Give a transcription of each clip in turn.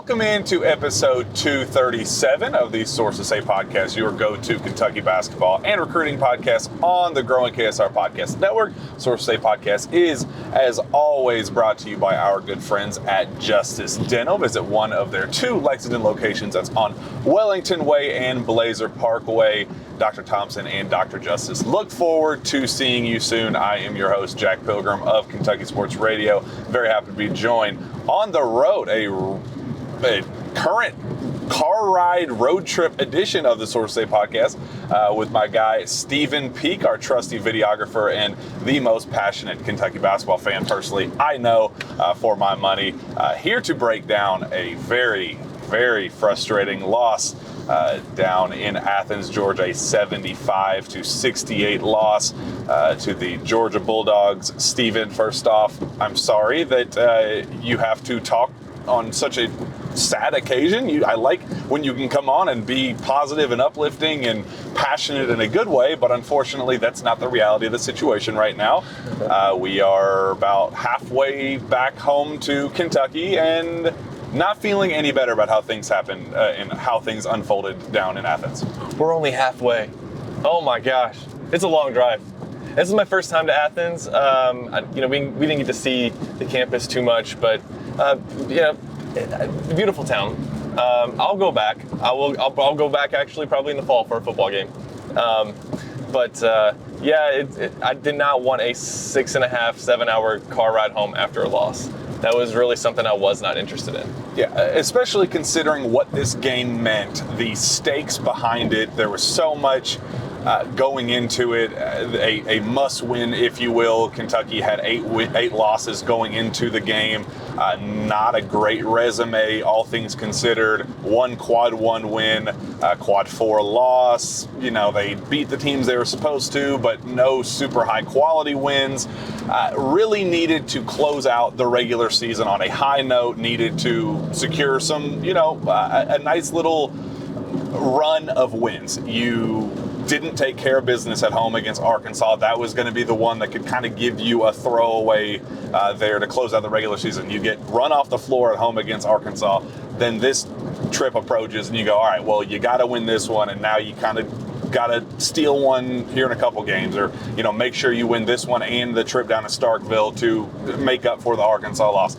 Welcome into episode 237 of the Sources Say podcast, your go-to Kentucky basketball and recruiting podcast on the growing KSR Podcast Network. Sources Say podcast is, as always, brought to you by our good friends at Justice Dental. Visit one of their two Lexington locations. That's on Wellington Way and Blazer Parkway. Dr. Thompson and Dr. Justice. Look forward to seeing you soon. I am your host, Jack Pilgrim of Kentucky Sports Radio. Very happy to be joined on the road, a current car ride road trip edition of the Source Say podcast with my guy Steven Peake, our trusty videographer and the most passionate Kentucky basketball fan personally I know for my money. Here to break down a very, very frustrating loss down in Athens, Georgia, a 75-68 loss to the Georgia Bulldogs. Steven, first off, I'm sorry that you have to talk on such a sad occasion. I like when you can come on and be positive and uplifting and passionate in a good way, but unfortunately that's not the reality of the situation right now. We are about halfway back home to Kentucky and not feeling any better about how things happened and how things unfolded down in Athens. We're only halfway. Oh my gosh, it's a long drive. This is my first time to Athens. We didn't get to see the campus too much, but beautiful town. I'll go back. I'll go back actually probably in the fall for a football game. I did not want a 6.5, 7 hour car ride home after a loss. That was really something I was not interested in. Yeah, especially considering what this game meant, the stakes behind it. There was so much going into it, a must-win, if you will. Kentucky had eight losses going into the game. Not a great resume, all things considered. One quad 1 win, quad 4 loss. You know, they beat the teams they were supposed to, but no super high quality wins. Really needed to close out the regular season on a high note, needed to secure some, a nice little run of wins. You didn't take care of business at home against Arkansas. That was going to be the one that could kind of give you a throwaway there to close out the regular season. You get run off the floor at home against Arkansas. Then this trip approaches and you go, all right, well, you got to win this one. And now you kind of got to steal one here in a couple games, or, make sure you win this one and the trip down to Starkville to make up for the Arkansas loss.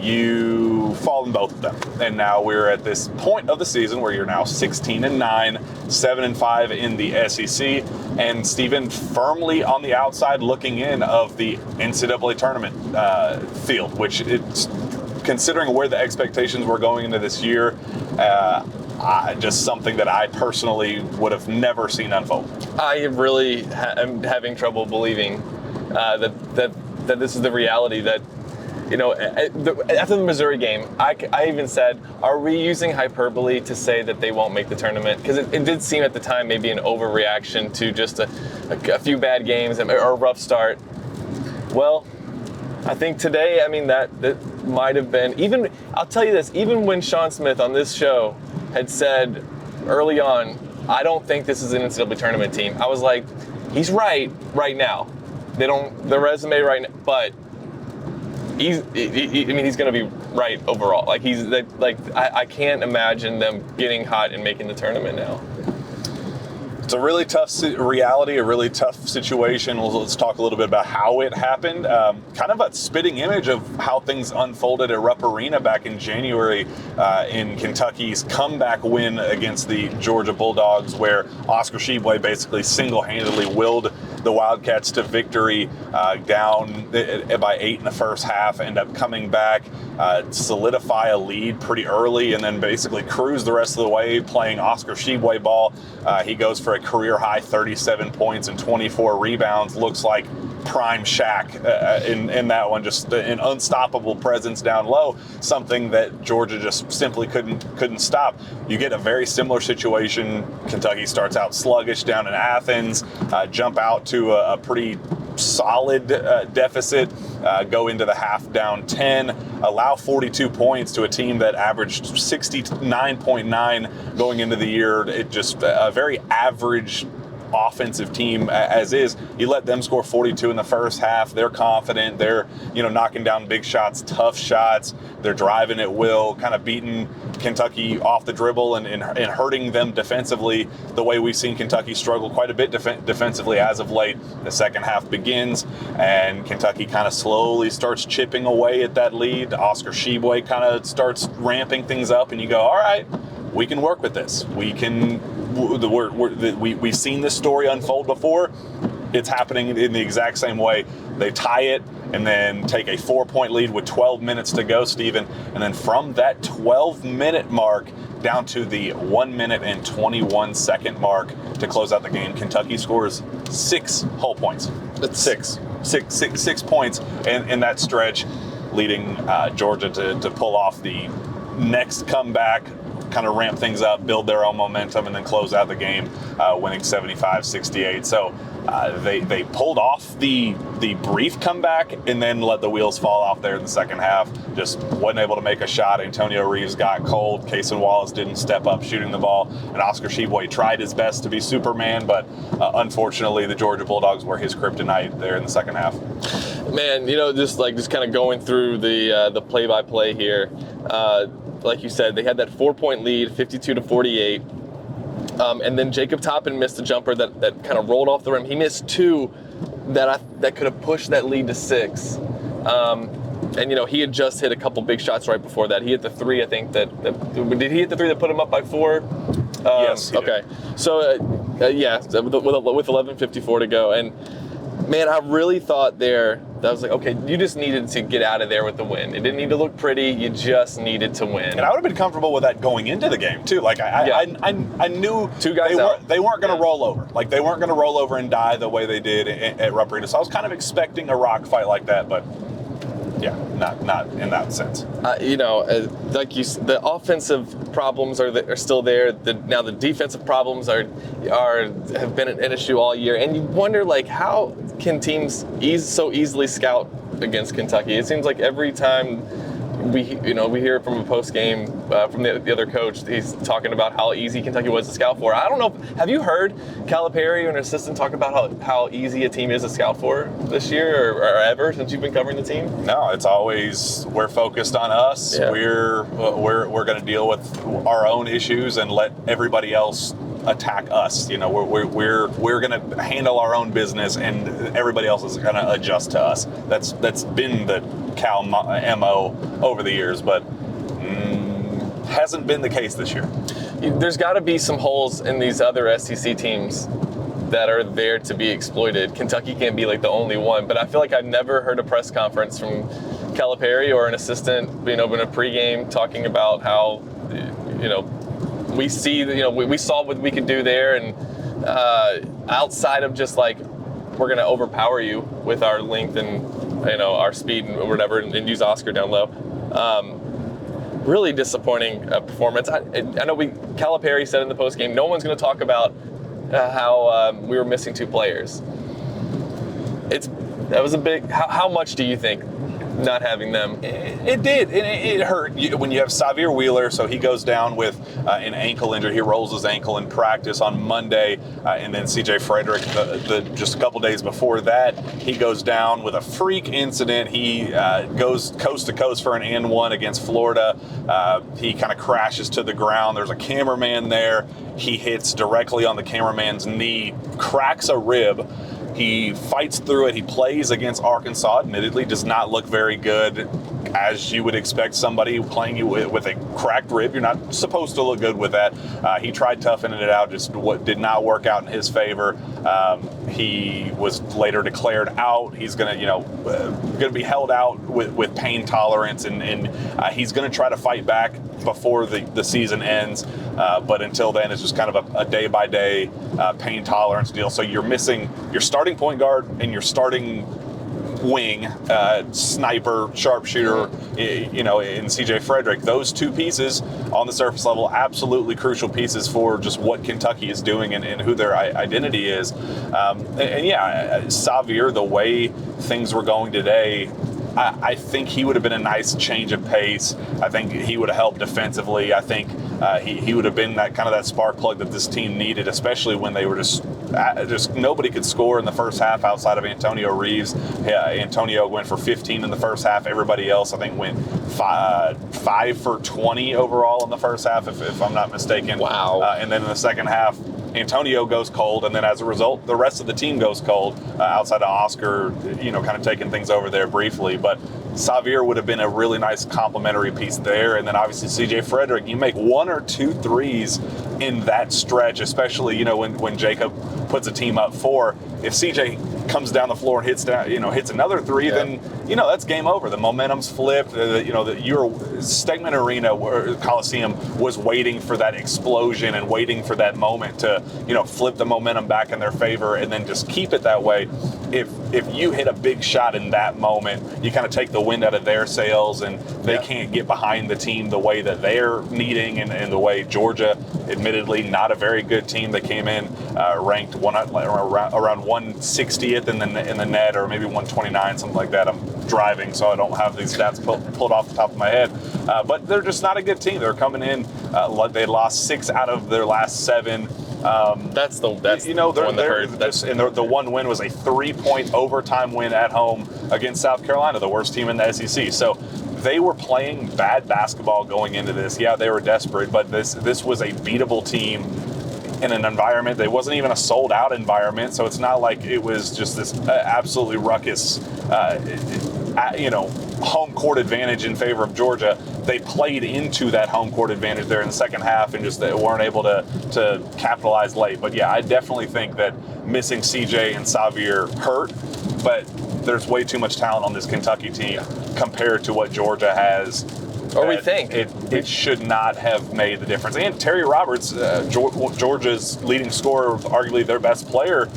You fall in both of them. And now we're at this point of the season where you're now 16-9, 7-5 in the SEC, and Steven firmly on the outside looking in of the NCAA Tournament field, which it's, considering where the expectations were going into this year, just something that I personally would have never seen unfold. I really am having trouble believing that this is the reality that, after the Missouri game, I even said, are we using hyperbole to say that they won't make the tournament? Because it did seem at the time maybe an overreaction to just a few bad games or a rough start. Well, I think today, that might have been, even, I'll tell you this, even when Sean Smith on this show had said early on, I don't think this is an NCAA tournament team, I was like, he's right now. The resume right now, but he's going to be right overall. I can't imagine them getting hot and making the tournament now. It's a really tough reality, a really tough situation. Let's talk a little bit about how it happened. Kind of a spitting image of how things unfolded at Rupp Arena back in January in Kentucky's comeback win against the Georgia Bulldogs, where Oscar Tshiebwe basically single-handedly willed the Wildcats to victory down by 8 in the first half, end up coming back, solidify a lead pretty early, and then basically cruise the rest of the way playing Oscar Tshiebwe ball. He goes for a career-high 37 points and 24 rebounds. Looks like prime Shaq in that one, just an unstoppable presence down low, something that Georgia just simply couldn't stop. You get a very similar situation. Kentucky starts out sluggish down in Athens, jump out to a pretty solid deficit, go into the half down 10, allow 42 points to a team that averaged 69.9 going into the year. It just a very average offensive team as is. You let them score 42 in the first half. They're confident. They're, knocking down big shots, tough shots. They're driving at will, kind of beating Kentucky off the dribble and hurting them defensively the way we've seen Kentucky struggle quite a bit defensively as of late. The second half begins, and Kentucky kind of slowly starts chipping away at that lead. Oscar Tshiebwe kind of starts ramping things up, and you go, all right, we can work with this. We've seen this story unfold before. It's happening in the exact same way. They tie it and then take a 4-point lead with 12 minutes to go, Steven. And then from that 12-minute mark down to the 1 minute and 21-second mark to close out the game, Kentucky scores 6 whole points. That's six points in that stretch, leading Georgia to pull off the next comeback, kind of ramp things up, build their own momentum, and then close out the game, winning 75-68. So they pulled off the brief comeback and then let the wheels fall off there in the second half. Just wasn't able to make a shot. Antonio Reeves got cold. Cason Wallace didn't step up shooting the ball. And Oscar Tshiebwe tried his best to be Superman, but unfortunately the Georgia Bulldogs were his kryptonite there in the second half. Man, just kind of going through the play-by-play here. Like you said, they had that 4-point lead, 52-48. And then Jacob Toppin missed a jumper that kind of rolled off the rim. He missed 2 that could have pushed that lead to 6. And he had just hit a couple big shots right before that. He hit the 3, I think. Did he hit the 3 that put him up by 4? Yes. Okay. So with 11:54 to go, and man, I really thought there that I was like, okay, you just needed to get out of there with the win. It didn't need to look pretty. You just needed to win. And I would have been comfortable with that going into the game too. Like I knew 2 guys they weren't going to roll over. Like they weren't going to roll over and die the way they did at Rupp Arena. So I was kind of expecting a rock fight like that, but yeah, not in that sense. Like you, the offensive problems are still there. Now the defensive problems have been an issue all year, and you wonder like how can teams so easily scout against Kentucky? It seems like every time we hear from a post game from the other coach, he's talking about how easy Kentucky was to scout for. I don't know. Have you heard Calipari or an assistant talk about how easy a team is to scout for this year or ever since you've been covering the team? No, it's always we're focused on us. Yeah. We're going to deal with our own issues and let everybody else attack us. We're going to handle our own business, and everybody else is going to adjust to us. That's been the Cal MO over the years, but hasn't been the case this year. There's got to be some holes in these other SEC teams that are there to be exploited. Kentucky can't be like the only one, but I feel like I've never heard a press conference from Calipari or an assistant, in a pregame talking about how, we see, we saw what we could do there, and outside of just like we're going to overpower you with our length and our speed and whatever, and use Oscar down low. Really disappointing performance. I know Calipari said in the post game, no one's going to talk about how we were missing 2 players. That was a big. How much do you think not having them? It did. It hurt when you have Xavier Wheeler. So he goes down with an ankle injury. He rolls his ankle in practice on Monday, and then C.J. Frederick, just a couple days before that, he goes down with a freak incident. He goes coast to coast for an and 1 against Florida. He kind of crashes to the ground. There's a cameraman there. He hits directly on the cameraman's knee, cracks a rib. He fights through it. He plays against Arkansas. Admittedly, does not look very good, as you would expect somebody playing you with a cracked rib. You're not supposed to look good with that. He tried toughening it out, just what did not work out in his favor. He was later declared out. He's going to be held out with pain tolerance, and he's going to try to fight back before the season ends. But until then, it's just kind of a day-by-day pain tolerance deal. So you're missing your starting point guard and your starting wing, sniper, sharpshooter, in C.J. Frederick. Those 2 pieces on the surface level, absolutely crucial pieces for just what Kentucky is doing and who their identity is. Xavier, the way things were going today, I think he would have been a nice change of pace. I think he would have helped defensively. I think he would have been that spark plug that this team needed, especially when they were just just nobody could score in the first half outside of Antonio Reeves. Antonio went for 15 in the first half. Everybody else, I think, went 5 for 20 overall in the first half, if I'm not mistaken. Wow. And then in the second half, Antonio goes cold, and then as a result, the rest of the team goes cold, outside of Oscar, kind of taking things over there briefly. But Xavier would have been a really nice complementary piece there. And then obviously CJ Frederick, you make 1 or 2 threes in that stretch, especially, when Jacob puts a team up 4. If CJ comes down the floor and hits another 3, then, that's game over. The momentum's flipped. Your Stegman Arena Coliseum was waiting for that explosion and waiting for that moment to, flip the momentum back in their favor and then just keep it that way. If you hit a big shot in that moment, you kind of take the wind out of their sails, and they can't get behind the team the way that they're needing, and the way Georgia, admittedly not a very good team, they came in ranked around 160th in the net, or maybe 129, something like that. I'm driving, so I don't have these stats pulled off the top of my head. But they're just not a good team. They're coming in. They lost 6 out of their last 7. That's the one that hurt. And the one win was a 3-point overtime win at home against South Carolina, the worst team in the SEC. So they were playing bad basketball going into this. Yeah, they were desperate, but this was a beatable team in an environment. It wasn't even a sold-out environment, so it's not like it was just this absolutely ruckus, home court advantage in favor of Georgia. They played into that home court advantage there in the second half and just weren't able to capitalize late. But yeah, I definitely think that missing CJ and Xavier hurt, but there's way too much talent on this Kentucky team compared to what Georgia has. Or we think. It should not have made the difference. And Terry Roberts, Georgia's leading scorer, arguably their best player,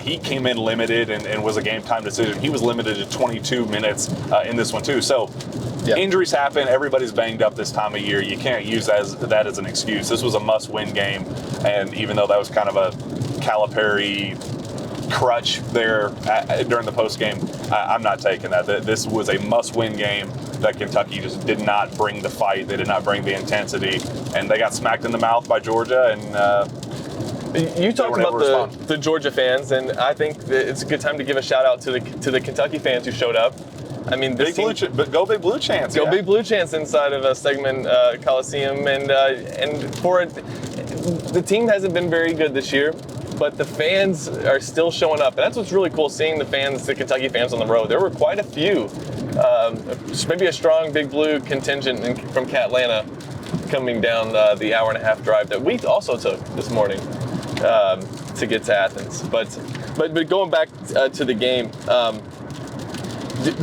he came in limited and was a game-time decision. He was limited to 22 minutes in this one, too. So injuries happen. Everybody's banged up this time of year. You can't use that as an excuse. This was a must-win game, and even though that was kind of a Calipari crutch there during the post-game, I'm not taking that. This was a must-win game that Kentucky just did not bring the fight. They did not bring the intensity, and they got smacked in the mouth by Georgia. And you talked about the Georgia fans, and I think that it's a good time to give a shout out to the Kentucky fans who showed up. I mean, but go Big Blue chants. Go Big Blue chants inside of a Stegman Coliseum, and for it, the team hasn't been very good this year, but the fans are still showing up, and that's what's really cool, seeing the Kentucky fans on the road. There were quite a few, maybe a strong Big Blue contingent from Catlanta coming down the hour-and-a-half drive that we also took this morning to get to Athens. But going back to the game.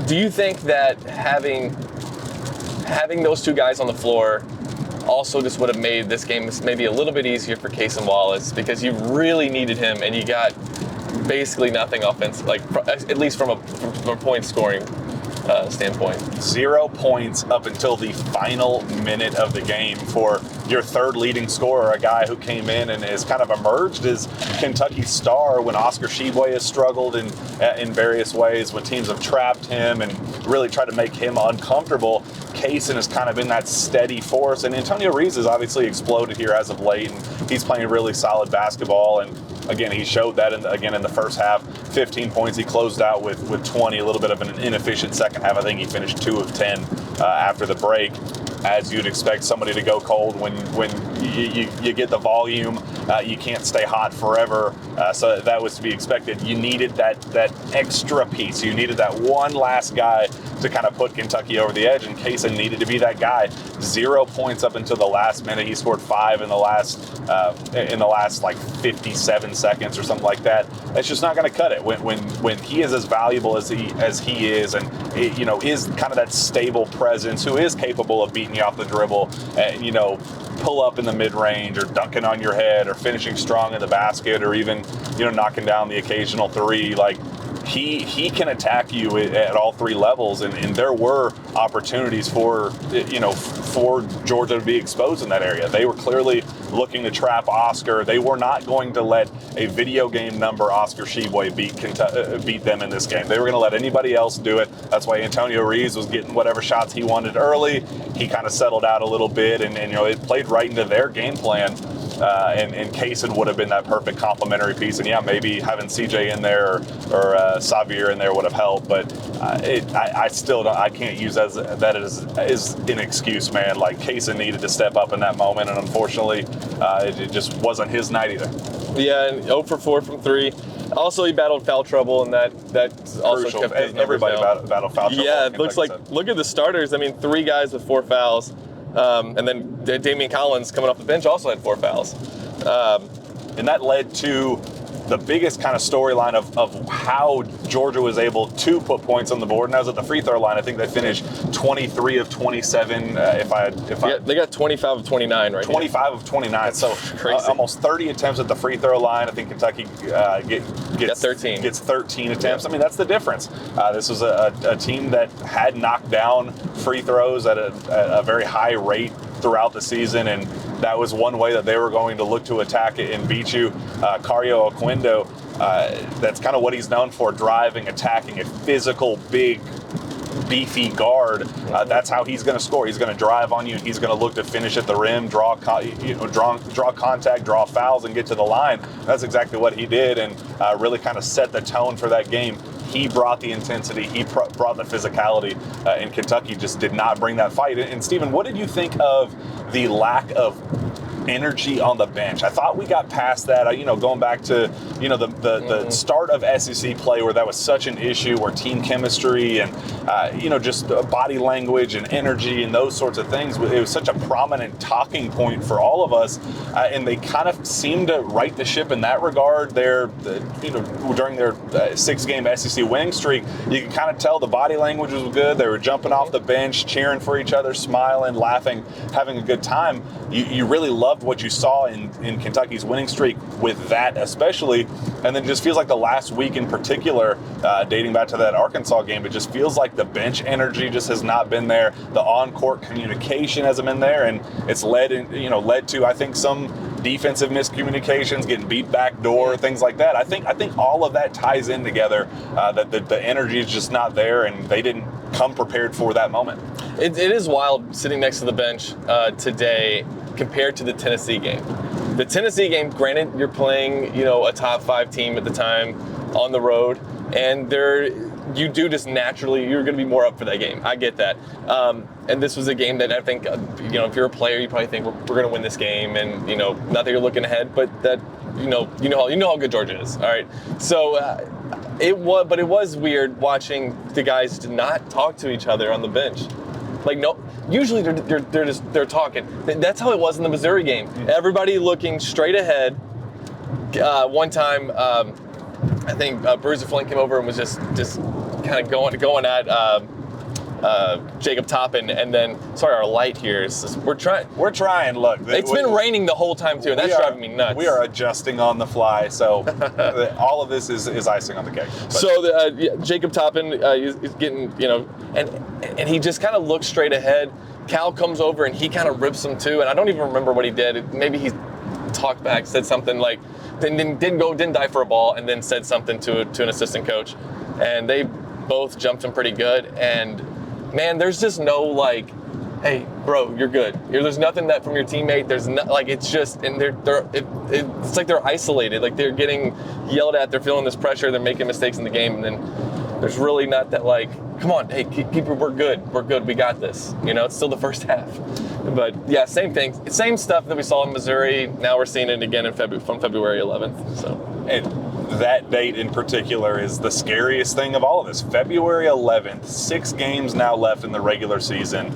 Do you think that having those 2 guys on the floor also just would have made this game maybe a little bit easier for Cason Wallace, because you really needed him and you got basically nothing offense, at least from a point scoring standpoint? 0 points up until the final minute of the game for your third leading scorer, a guy who came in and has kind of emerged as Kentucky's star when Oscar Tshiebwe has struggled in various ways, when teams have trapped him and really tried to make him uncomfortable. Cason has kind of been that steady force, and Antonio Reeves has obviously exploded here as of late, and he's playing really solid basketball. And again, he showed that in the first half. 15 points. He closed out with 20, a little bit of an inefficient second half. I think he finished 2 of 10 after the break. As you'd expect somebody to go cold when you get the volume, you can't stay hot forever. So that was to be expected. You needed that extra piece. You needed that one last guy to kind of put Kentucky over the edge, and Cason needed to be that guy. 0 points up until the last minute. He scored 5 in the last like 57 seconds or something like that. That's just not going to cut it when he is as valuable as he is, and is kind of that stable presence who is capable of beating you off the dribble, and pull up in the mid-range, or dunking on your head, or finishing strong in the basket, or even knocking down the occasional 3. Like, he can attack you at all 3 levels, and there were opportunities for Georgia to be exposed in that area. They were clearly looking to trap Oscar. They were not going to let a video game number Oscar Tshiebwe beat them in this game. They were going to let anybody else do it. That's why Antonio Reeves was getting whatever shots he wanted early. He kind of settled out a little bit, and it played right into their game plan. and Kaysen would have been that perfect complementary piece. And yeah, maybe having CJ in there or Xavier in there would have helped. But I still don't. I can't use that as an excuse, man. Like Kaysen needed to step up in that moment, and unfortunately, it just wasn't his night either. Yeah, and 0 for 4 from 3. Also, he battled foul trouble, and that also Crucial. kept his numbers Everybody down. battled foul trouble. Yeah, it looks like, look at the starters. I mean, 3 guys with 4 fouls. And then Damian Collins coming off the bench also had 4 fouls. And that led to the biggest kind of storyline of how Georgia was able to put points on the board. And that was at the free throw line. I think they finished 23 of 27. They got 25 of 29 right 25 of 29. So almost 30 attempts at the free throw line. I think Kentucky gets 13. Gets 13 attempts. I mean, that's the difference. This was a team that had knocked down free throws at a very high rate throughout the season, and that was one way that they were going to look to attack it and beat you. Cario Oquendo, that's kind of what he's known for, driving, attacking, a physical, big, beefy guard. That's how he's going to score. He's going to drive on you. He's going to look to finish at the rim, draw contact, draw fouls, and get to the line. That's exactly what he did, and really kind of set the tone for that game. He brought the intensity. He brought the physicality, and Kentucky just did not bring that fight. And Steven, what did you think of the lack of energy on the bench? I thought we got past that. Going back to the start of SEC play, where that was such an issue, where team chemistry and just body language and energy and those sorts of things. It was such a prominent talking point for all of us, and they kind of seemed to right the ship in that regard. During their 6-game SEC winning streak, you could kind of tell the body language was good. They were jumping off the bench, cheering for each other, smiling, laughing, having a good time. You really loved what you saw in Kentucky's winning streak with that especially, and then it just feels like the last week in particular, dating back to that Arkansas game, it just feels like the bench energy just has not been there. The on-court communication hasn't been there, and it's led to, I think, some defensive miscommunications, getting beat back door, things like that. I think all of that ties in together, that the energy is just not there, and they didn't come prepared for that moment. It is wild sitting next to the bench today compared to the Tennessee game. The Tennessee game, granted, you're playing, a top 5 team at the time on the road, and you do just naturally, you're going to be more up for that game. I get that. And this was a game that I think, if you're a player, you probably think we're going to win this game, and not that you're looking ahead, but that you know how good Georgia is. All right, so it was weird watching the guys not talk to each other on the bench. Like, no, usually they're talking. That's how it was in the Missouri game. Everybody looking straight ahead. One time, I think Bruiser Flint came over and was just kind of going at Jacob Toppin, and then our light here is just, we're trying. Look, it's been raining the whole time too, and that's driving me nuts. We are adjusting on the fly, so all of this is icing on the cake. But. So Jacob Toppin is getting, and he just kind of looks straight ahead. Cal comes over and he kind of rips him too, and I don't even remember what he did. Maybe he talked back, said something like, didn't die for a ball, and then said something to an assistant coach, and they both jumped him pretty good. And man, there's just no like, hey, bro, you're good. There's nothing that from your teammate. There's not like, it's just, and it's like they're isolated. Like they're getting yelled at. They're feeling this pressure. They're making mistakes in the game, and then there's really not that like, come on, hey, we're good. We got this. It's still the first half. But yeah, same thing. Same stuff that we saw in Missouri. Now we're seeing it again from February 11th. So. And that date in particular is the scariest thing of all of this. February 11th, 6 games now left in the regular season.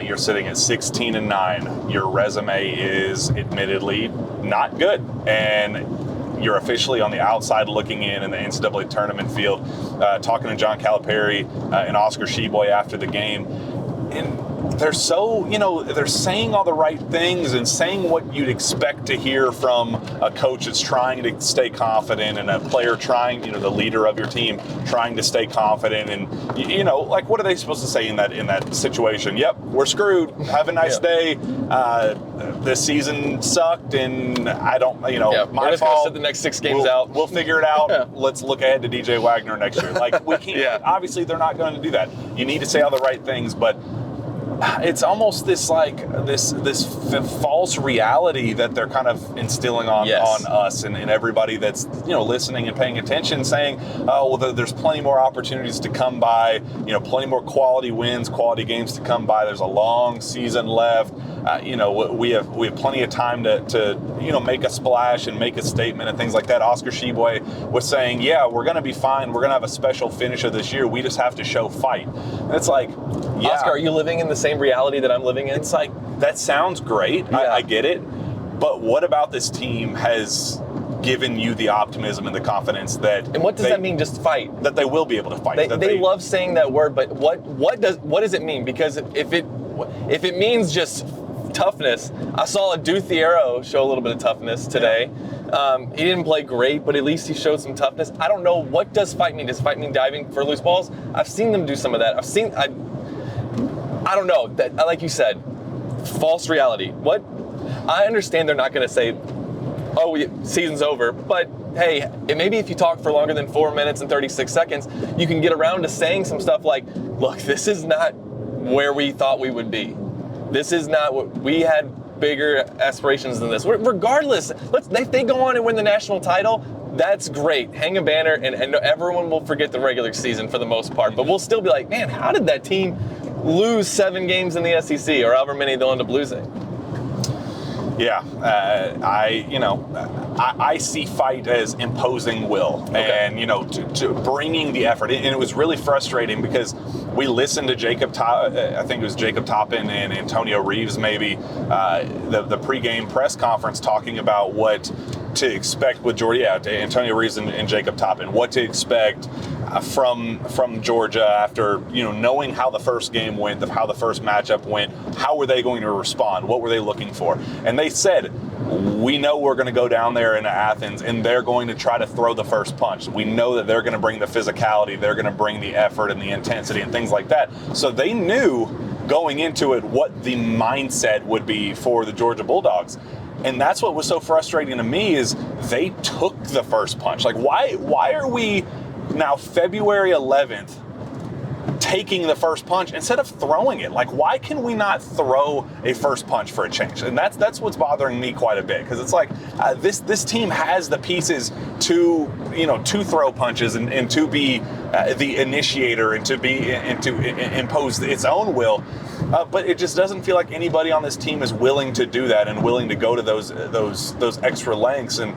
You're sitting at 16-9. Your resume is admittedly not good, and you're officially on the outside looking in the NCAA tournament field. Talking to John Calipari and Oscar Sheboy after the game, and they're so, they're saying all the right things and saying what you'd expect to hear from a coach that's trying to stay confident, and a player trying, the leader of your team trying to stay confident. And, like, what are they supposed to say in that situation? Yep, we're screwed. Have a nice day. This season sucked, and I don't, my we're just fault. Gonna sit the next 6 games out. We'll figure it out. Let's look ahead to DJ Wagner next year. Like, we can't. Obviously, they're not going to do that. You need to say all the right things, but it's almost this false reality that they're kind of instilling on us and everybody that's listening and paying attention, saying, oh, well, there's plenty more opportunities to come by, plenty more quality wins, quality games to come by. There's a long season left. We have plenty of time to make a splash and make a statement and things like that. Oscar Sheboy was saying, yeah, we're going to be fine. We're going to have a special finisher this year. We just have to show fight. And it's like, yeah. Oscar, are you living in the same reality that I'm living in? It's like, that sounds great. Yeah. I get it. But what about this team has given you the optimism and the confidence that... And what does that mean, just fight? That they will be able to fight. They love saying that word, but what does it mean? Because if it means just toughness, I saw Aduthiero show a little bit of toughness today. Yeah. He didn't play great, but at least he showed some toughness. I don't know, what does fight mean? Does fight mean diving for loose balls? I've seen them do some of that. I don't know. That, like you said, false reality. What? I understand they're not going to say, oh, season's over, but hey, maybe if you talk for longer than 4 minutes and 36 seconds, you can get around to saying some stuff like, look, this is not where we thought we would be. This is not what we had. Bigger aspirations than this. Regardless, if they go on and win the national title, that's great. Hang a banner, and everyone will forget the regular season for the most part. But we'll still be like, man, how did that team lose 7 games in the SEC, or however many they'll end up losing? Yeah, I see fight as imposing will, and to bringing the effort. And it was really frustrating because we listened to I think it was Jacob Toppin and Antonio Reeves, maybe the pregame press conference, talking about what to expect with Georgia. Antonio Reeves and Jacob Toppin, what to expect from Georgia after knowing how the first game went, how the first matchup went. How were they going to respond? What were they looking for? And they said, we know we're going to go down there into Athens and they're going to try to throw the first punch. We know that they're going to bring the physicality, they're going to bring the effort and the intensity and things like that. So they knew going into it what the mindset would be for the Georgia Bulldogs. And that's what was so frustrating to me, is they took the first punch. Like, why are we now February 11th taking the first punch instead of throwing it? Like, why can we not throw a first punch for a change? And that's what's bothering me quite a bit, because it's like this team has the pieces to throw punches and to be the initiator and to impose its own will. But it just doesn't feel like anybody on this team is willing to do that and willing to go to those extra lengths. And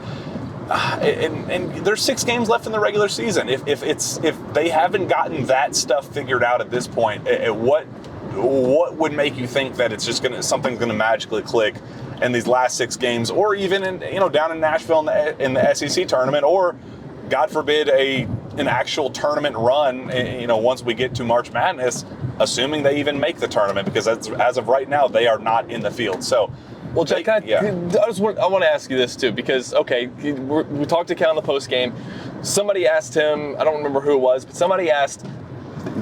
there's 6 games left in the regular season. If they haven't gotten that stuff figured out at this point, what would make you think that it's just something's gonna magically click in these last 6 games, or even down in Nashville in the SEC tournament, or God forbid an actual tournament run, once we get to March Madness, assuming they even make the tournament, because as of right now, they are not in the field. So, well, Jack, I want to ask you this too, because we talked to Cal in the post game. Somebody asked him, I don't remember who it was, but somebody asked,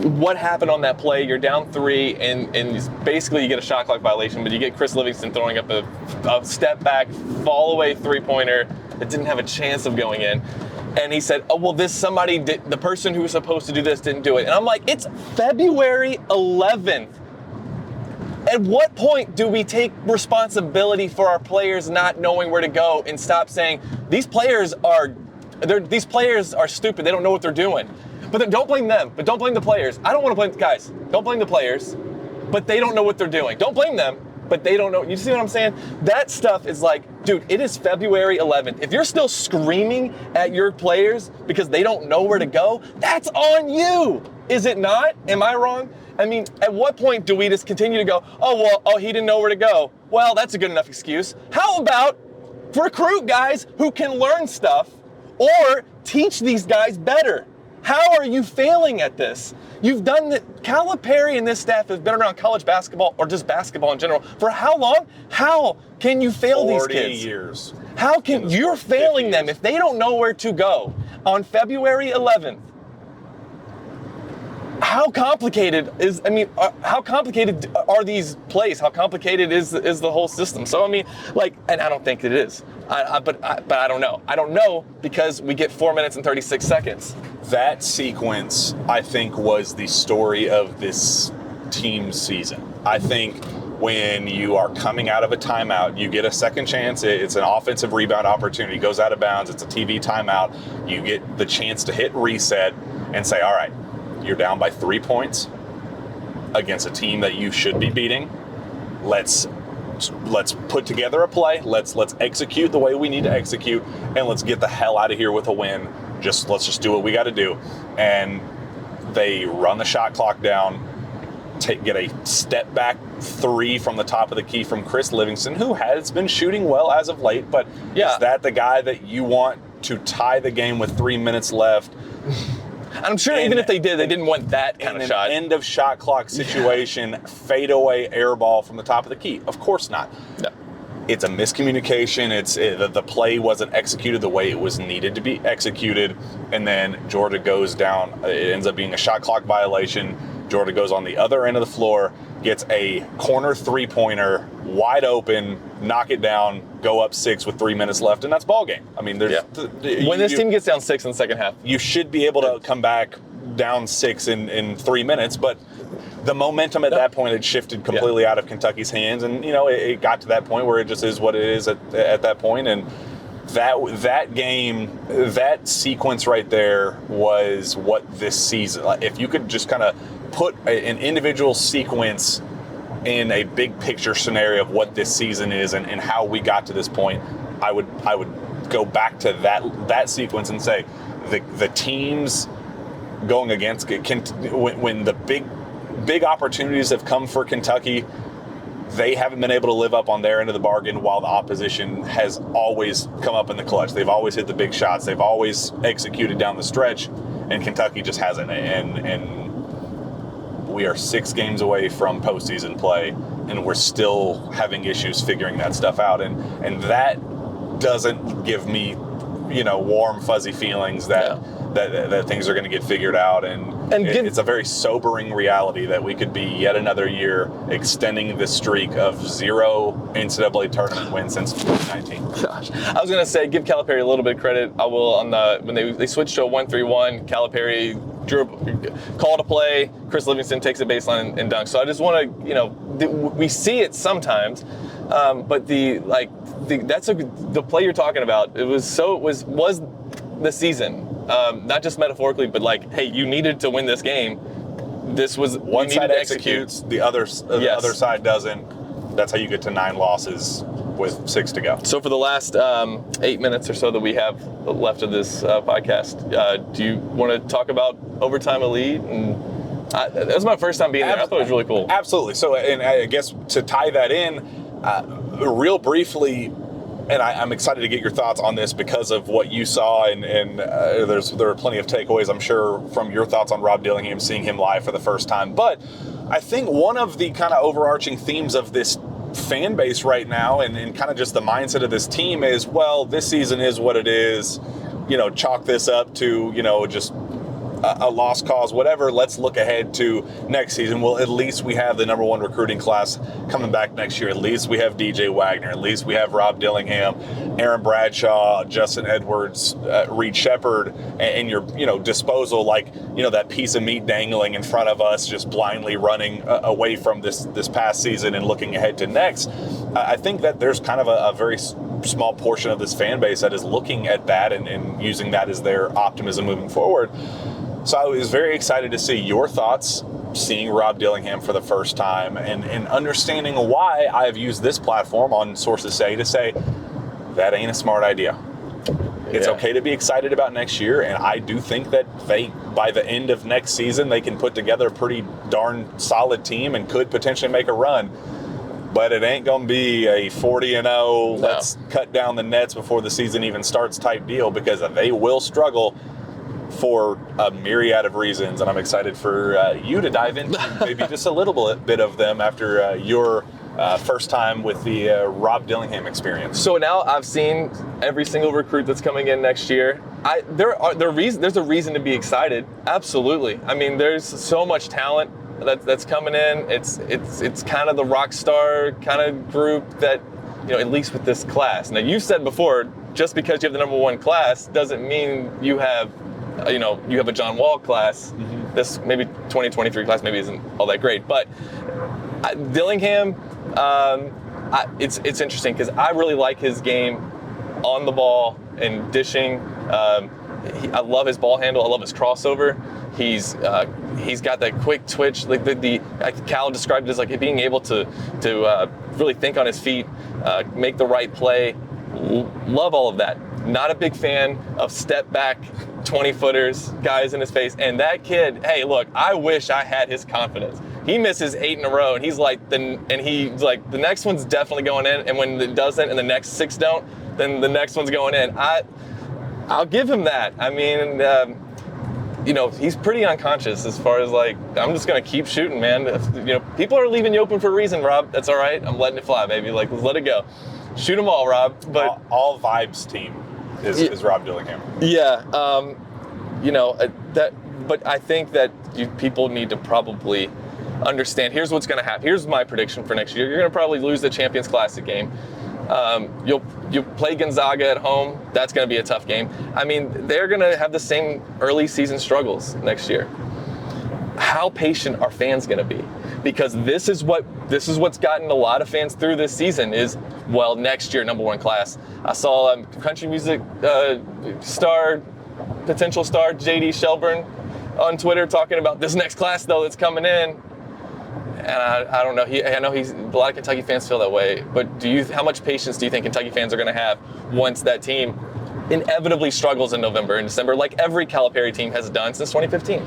what happened on that play? You're down 3, and basically you get a shot clock violation, but you get Chris Livingston throwing up a step back, fall away 3-pointer that didn't have a chance of going in. And he said, oh, well, the person who was supposed to do this didn't do it. And I'm like, it's February 11th. At what point do we take responsibility for our players not knowing where to go and stop saying, these players are stupid, they don't know what they're doing? But don't blame them, but don't blame the players. I don't want to blame the guys. Don't blame the players, but they don't know what they're doing. Don't blame them, but they don't know. You see what I'm saying? That stuff is like, dude, it is February 11th. If you're still screaming at your players because they don't know where to go, that's on you. Is it not? Am I wrong? I mean, at what point do we just continue to go, he didn't know where to go? Well, that's a good enough excuse. How about recruit guys who can learn stuff or teach these guys better? How are you failing at this? You've done that. Calipari and this staff have been around college basketball, or just basketball in general, for how long? How can you fail these kids? 40 years. How can you're failing them if they don't know where to go on February 11th? How complicated how complicated are these plays? How complicated is the whole system? So and I don't think it is. But I don't know. I don't know, because we get 4 minutes and 36 seconds. That sequence, I think, was the story of this team's season. I think when you are coming out of a timeout, you get a second chance. It's an offensive rebound opportunity, goes out of bounds. It's a TV timeout. You get the chance to hit reset and say, all right, you're down by 3 points against a team that you should be beating. Let's put together a play. Let's execute the way we need to execute, and let's get the hell out of here with a win. Let's just do what we got to do. And they run the shot clock down, get a step back 3 from the top of the key from Chris Livingston, who has been shooting well as of late, but is that the guy that you want to tie the game with 3 minutes left? I'm sure even if they did, they didn't want that kind of shot. End of shot clock situation, fadeaway air ball from the top of the key. Of course not. No. It's a miscommunication. The play wasn't executed the way it was needed to be executed, and then Georgia goes down. It ends up being a shot clock violation. Georgia goes on the other end of the floor, gets a corner 3-pointer, wide open, knock it down, go up 6 with 3 minutes left, and that's ball game. I mean, when this team gets down 6 in the second half, you should be able to come back down 6 in 3 minutes, but the momentum at that point had shifted completely out of Kentucky's hands, and it got to that point where it just is what it is at that point. And that game, that sequence right there was what this season. If you could just kind of put an individual sequence in a big picture scenario of what this season is and how we got to this point, I would go back to that sequence and say the teams going against when the big opportunities have come for Kentucky, they haven't been able to live up on their end of the bargain, while the opposition has always come up in the clutch. They've always hit the big shots. They've always executed down the stretch, and Kentucky just hasn't. And we are 6 games away from postseason play, and we're still having issues figuring that stuff out. And that doesn't give me, warm, fuzzy feelings that things are going to get figured out. It's a very sobering reality that we could be yet another year extending the streak of 0 NCAA tournament wins since 2019. Gosh, I was going to say, give Calipari a little bit of credit. I will when they switched to a 1-3-1. Calipari called a play. Chris Livingston takes a baseline and dunks. So I just want to, we see it sometimes, but the play you're talking about. It was the season. Not just metaphorically, but hey, you needed to win this game. This was one side executes, the other side doesn't. That's how you get to 9 losses with 6 to go. So for the last 8 minutes or so that we have left of this podcast, do you want to talk about Overtime Elite? And that was my first time being there. I thought it was really cool. Absolutely. So, and I guess to tie that in, real briefly. And I'm excited to get your thoughts on this because of what you saw, and there are plenty of takeaways, I'm sure, from your thoughts on Rob Dillingham, seeing him live for the first time. But I think one of the kind of overarching themes of this fan base right now, and kind of just the mindset of this team is, well, this season is what it is. Chalk this up to, just a lost cause, whatever. Let's look ahead to next season. Well, at least we have the #1 recruiting class coming back next year. At least we have DJ Wagner. At least we have Rob Dillingham, Aaron Bradshaw, Justin Edwards, Reed Shepard, and your disposal, that piece of meat dangling in front of us, just blindly running away from this past season and looking ahead to next. I think that there's kind of a very small portion of this fan base that is looking at that and using that as their optimism moving forward. So I was very excited to see your thoughts, seeing Rob Dillingham for the first time, and understanding why I have used this platform on Sources Say to say, that ain't a smart idea. It's okay to be excited about next year, and I do think that by the end of next season, they can put together a pretty darn solid team and could potentially make a run. But it ain't going to be a 40-0, let's cut down the nets before the season even starts type deal, because they will struggle for a myriad of reasons, and I'm excited for you to dive into maybe just a little bit of them after your first time with the Rob Dillingham experience. So now I've seen every single recruit that's coming in next year. There's a reason to be excited. Absolutely. I mean, there's so much talent that's coming in. It's kind of the rock star kind of group that, at least with this class. Now, you've said before, just because you have the #1 class doesn't mean you have you have a John Wall class. This maybe 2023 class maybe isn't all that great, but Dillingham, it's interesting because I really like his game on the ball and dishing. I love his ball handle. I love his crossover. He's got that quick twitch. Like Cal described it as like being able to really think on his feet, make the right play. Love all of that. Not a big fan of step back 20-footers, guys in his face. And that kid, hey, look, I wish I had his confidence. He misses 8 in a row, and he's like, the next one's definitely going in. And when it doesn't, and the next 6 don't, then the next one's going in. I'll give him that. I mean, he's pretty unconscious as far as like, I'm just gonna keep shooting, man. People are leaving you open for a reason, Rob. That's all right. I'm letting it fly, baby. Like, let's let it go. Shoot them all, Rob. But all vibes team is Rob Dillingham. Yeah, But I think that people need to probably understand. Here's what's going to happen. Here's my prediction for next year. You're going to probably lose the Champions Classic game. You'll play Gonzaga at home. That's going to be a tough game. I mean, they're going to have the same early season struggles next year. How patient are fans going to be? Because this is what's gotten a lot of fans through this season is, well, next year, number 1 class. I saw country music potential star J.D. Shelburne on Twitter talking about this next class though that's coming in. And I don't know. I know a lot of Kentucky fans feel that way. But how much patience do you think Kentucky fans are going to have once that team inevitably struggles in November and December, like every Calipari team has done since 2015?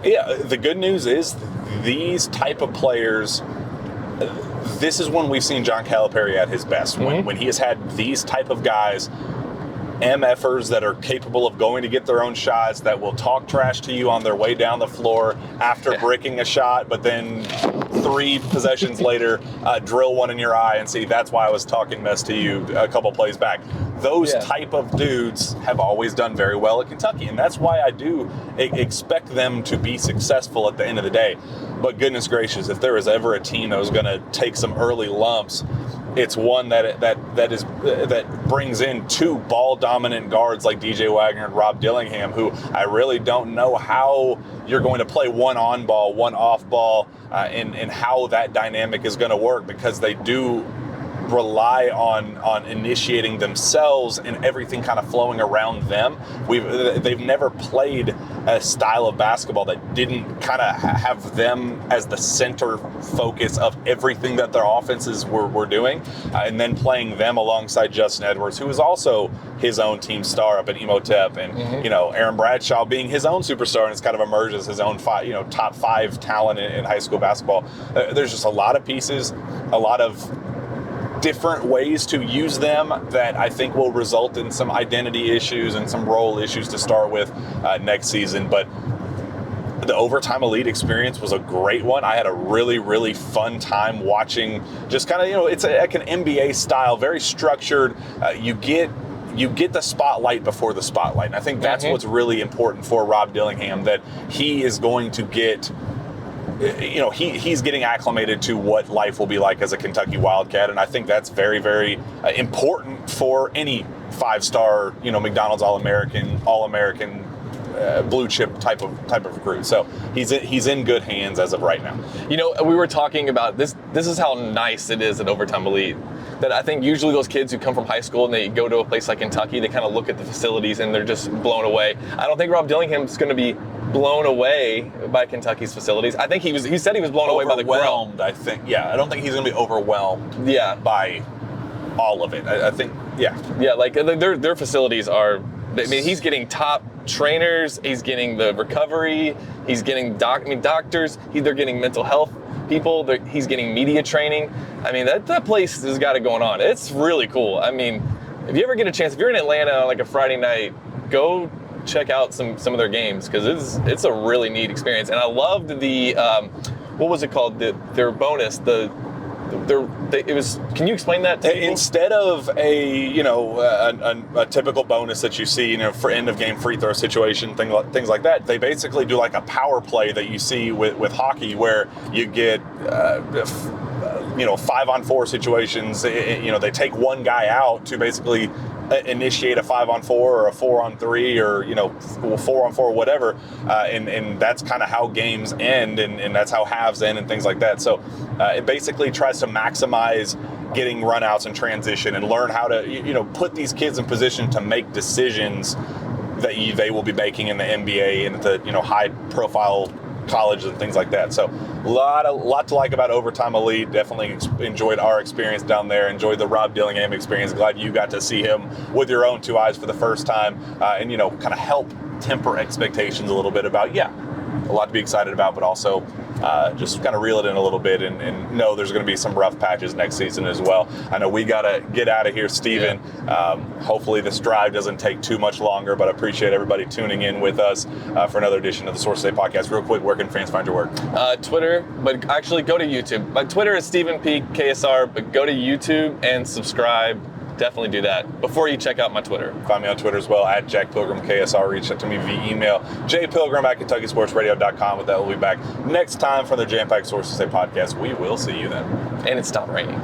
Yeah, the good news is these type of players, this is when we've seen John Calipari at his best. When he has had these type of guys, MFers that are capable of going to get their own shots, that will talk trash to you on their way down the floor after bricking a shot, but then 3 possessions later, drill one in your eye and see, that's why I was talking mess to you a couple plays back. Those type of dudes have always done very well at Kentucky, and that's why I do expect them to be successful at the end of the day. But goodness gracious, if there is ever a team that was going to take some early lumps, it's one that brings in 2 ball-dominant guards like DJ Wagner and Rob Dillingham, who I really don't know how you're going to play one on ball, one off ball, and how that dynamic is going to work, because they do rely on initiating themselves and everything kind of flowing around them. They've never played a style of basketball that didn't kind of have them as the center focus of everything that their offenses were doing, and then playing them alongside Justin Edwards, who is also his own team star up at Emotep, and Aaron Bradshaw being his own superstar, and it's kind of emerged as his own top 5 talent in high school basketball. There's just a lot of pieces, a lot of different ways to use them that I think will result in some identity issues and some role issues to start with next season. But the Overtime Elite experience was a great one. I had a really, really fun time watching, just kind of, it's like an NBA style, very structured. You get the spotlight before the spotlight. And I think that's what's really important for Rob Dillingham, that he is going to get, he's getting acclimated to what life will be like as a Kentucky Wildcat, and I think that's very, very important for any 5-star, McDonald's All-American, blue chip type of recruit. So he's in good hands as of right now. We were talking about this. This is how nice it is at Overtime Elite. That I think usually those kids who come from high school and they go to a place like Kentucky, they kind of look at the facilities and they're just blown away. I don't think Rob Dillingham's going to be blown away by Kentucky's facilities. I think he said he was blown away by the grow. I think, I don't think he's going to be overwhelmed by all of it. I think, like their facilities are, I mean, he's getting top trainers, he's getting the recovery, he's getting doctors, they're getting mental health people, he's getting media training. I mean, that place has got it going on. It's really cool. I mean, if you ever get a chance, if you're in Atlanta on like a Friday night, go check out some of their games, because it's a really neat experience. And I loved the what was it called? Their bonus. It was. Can you explain that to me? Instead of a typical bonus that you see, for end of game free throw situation, things like that, they basically do like a power play that you see with hockey, where you get 5-on-4 situations. They take one guy out to basically initiate a 5-on-4 or a 4-on-3 or 4-on-4, whatever, and that's kind of how games end, and that's how halves end and things like that. So it basically tries to maximize getting runouts and transition and learn how to put these kids in position to make decisions that they will be making in the NBA and the high profile colleges and things like that. So a lot to like about Overtime Elite. Definitely enjoyed our experience down there. Enjoyed the Rob Dillingham experience. Glad you got to see him with your own two eyes for the first time, and kind of help temper expectations a little bit about a lot to be excited about, but also just kind of reel it in a little bit and know there's going to be some rough patches next season as well. I know we got to get out of here, Steven. Yeah. Hopefully this drive doesn't take too much longer, but I appreciate everybody tuning in with us for another edition of the Source State Podcast. Real quick, where can fans find your work? Twitter, but actually go to YouTube. My Twitter is Steven Peake, KSR, but go to YouTube and subscribe. Definitely do that before you check out my Twitter. Find me on Twitter as well, at Jack Pilgrim KSR. Reach out to me via email, jpilgrim@KentuckySportsRadio.com. With that, we'll be back next time for the Jam Packed Sources Say podcast. We will see you then. And it stopped raining.